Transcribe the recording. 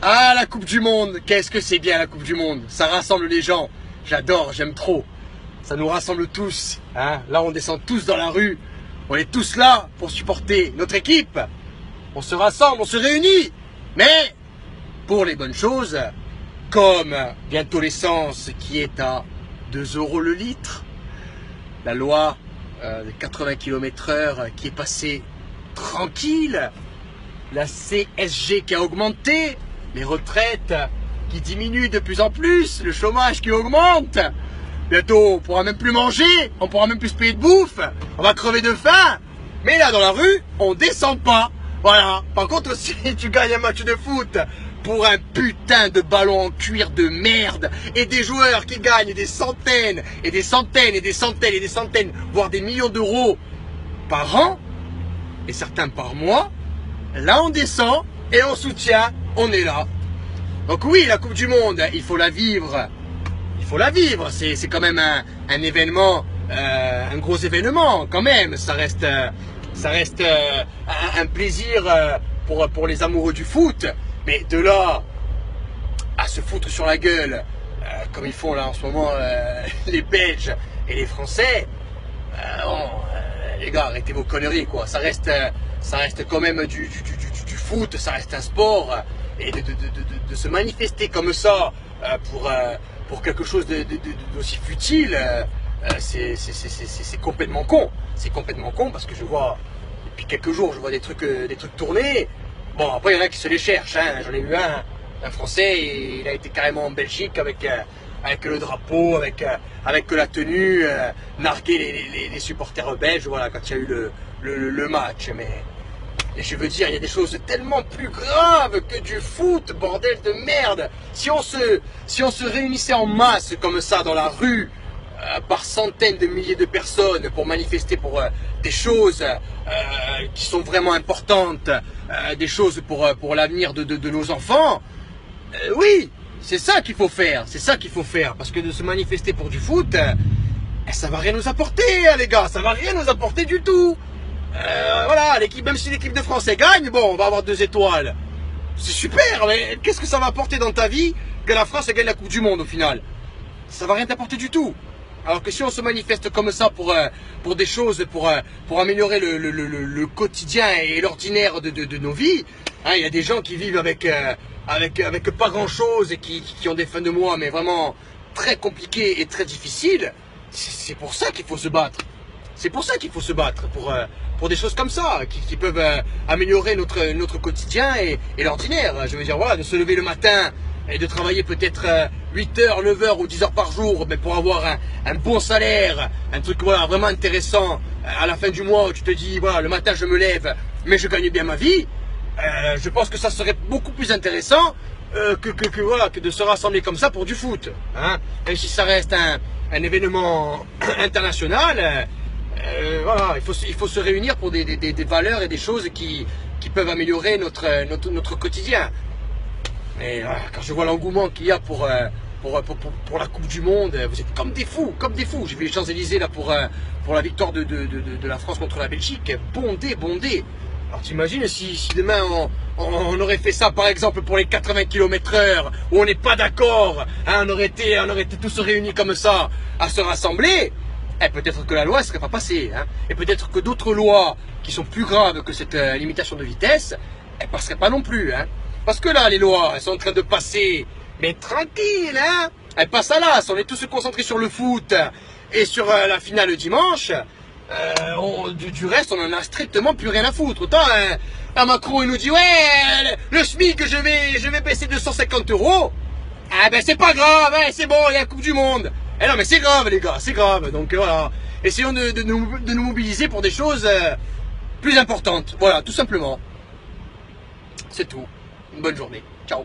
Ah, la Coupe du Monde, qu'est-ce que c'est bien la Coupe du Monde. Ça rassemble les gens. J'adore, j'aime trop. Ça nous rassemble tous. Hein. Là, on descend tous dans la rue. On est tous là pour supporter notre équipe. On se rassemble, on se réunit. Mais pour les bonnes choses, comme bientôt l'essence qui est à 2 € le litre, la loi de 80 km/h qui est passée tranquille, la CSG qui a augmenté, les retraites qui diminuent de plus en plus, le chômage qui augmente. Bientôt, on pourra même plus manger, on pourra même plus se payer de bouffe, on va crever de faim. Mais là, dans la rue, on descend pas. Voilà. Par contre, si tu gagnes un match de foot pour un putain de ballon en cuir de merde et des joueurs qui gagnent des centaines et des centaines et des centaines et des centaines, voire des millions d'euros par an, et certains par mois, là on descend et on soutient, on est là. Donc oui, la Coupe du Monde, il faut la vivre. Il faut la vivre, c'est quand même un événement, un gros événement quand même. Ça reste un plaisir pour les amoureux du foot. Mais de là à se foutre sur la gueule, comme ils font là en ce moment les Belges et les Français, les gars, arrêtez vos conneries quoi. Ça reste quand même du foot, ça reste un sport. Et de se manifester comme ça pour quelque chose d'aussi futile, c'est complètement con. C'est complètement con parce que je vois, depuis quelques jours, je vois des trucs tourner. Bon, après, il y en a qui se les cherchent. Hein. J'en ai vu un Français, et il a été carrément en Belgique avec le drapeau, avec la tenue, narguer les supporters belges, voilà, quand il y a eu le match. Et je veux dire, il y a des choses tellement plus graves que du foot, bordel de merde. Si on se réunissait en masse comme ça dans la rue, par centaines de milliers de personnes pour manifester pour des choses qui sont vraiment importantes, des choses pour l'avenir de nos enfants, oui, c'est ça qu'il faut faire, parce que de se manifester pour du foot, ça va rien nous apporter, les gars, ça va rien nous apporter du tout. Voilà, même si l'équipe de France gagne, bon, on va avoir 2 étoiles. C'est super, mais qu'est-ce que ça va apporter dans ta vie que la France gagne la Coupe du Monde au final? Ça va rien t'apporter du tout. Alors que si on se manifeste comme ça pour des choses, pour améliorer le quotidien et l'ordinaire de nos vies, hein, il y a des gens qui vivent avec pas grand-chose et qui ont des fins de mois, mais vraiment très compliquées et très difficiles. C'est pour ça qu'il faut se battre. C'est pour ça qu'il faut se battre, pour des choses comme ça, qui peuvent améliorer notre quotidien et l'ordinaire. Je veux dire, voilà, de se lever le matin et de travailler peut-être 8 heures, 9 heures ou 10 heures par jour, mais pour avoir un bon salaire, un truc voilà, vraiment intéressant à la fin du mois où tu te dis, voilà, le matin je me lève, mais je gagne bien ma vie. Je pense que ça serait beaucoup plus intéressant que de se rassembler comme ça pour du foot. Hein. Même si ça reste un événement international, voilà, il faut se réunir pour des valeurs et des choses qui peuvent améliorer notre quotidien. Et quand je vois l'engouement qu'il y a pour la Coupe du Monde, vous êtes comme des fous, J'ai vu les Champs-Élysées là pour la victoire de la France contre la Belgique, bondé. Alors t'imagines si demain on aurait fait ça par exemple pour les 80 km/h où on n'est pas d'accord, hein, on aurait été tous réunis comme ça à se rassembler. Et peut-être que la loi ne serait pas passée, hein, et peut-être que d'autres lois qui sont plus graves que cette limitation de vitesse, elles ne passeraient pas non plus, hein. Parce que là, les lois, elles sont en train de passer, mais tranquille, hein. Elles passent à l'as, on est tous concentrés sur le foot et sur la finale dimanche. Du reste, on en a strictement plus rien à foutre. Autant, hein, Macron, il nous dit, ouais, le SMIC, je vais baisser de 150 €. Ah ben c'est pas grave, hein, c'est bon, il y a la Coupe du Monde. Eh non mais c'est grave les gars, c'est grave. Donc voilà, essayons de nous mobiliser pour des choses plus importantes. Voilà, tout simplement. C'est tout. Une bonne journée. Ciao.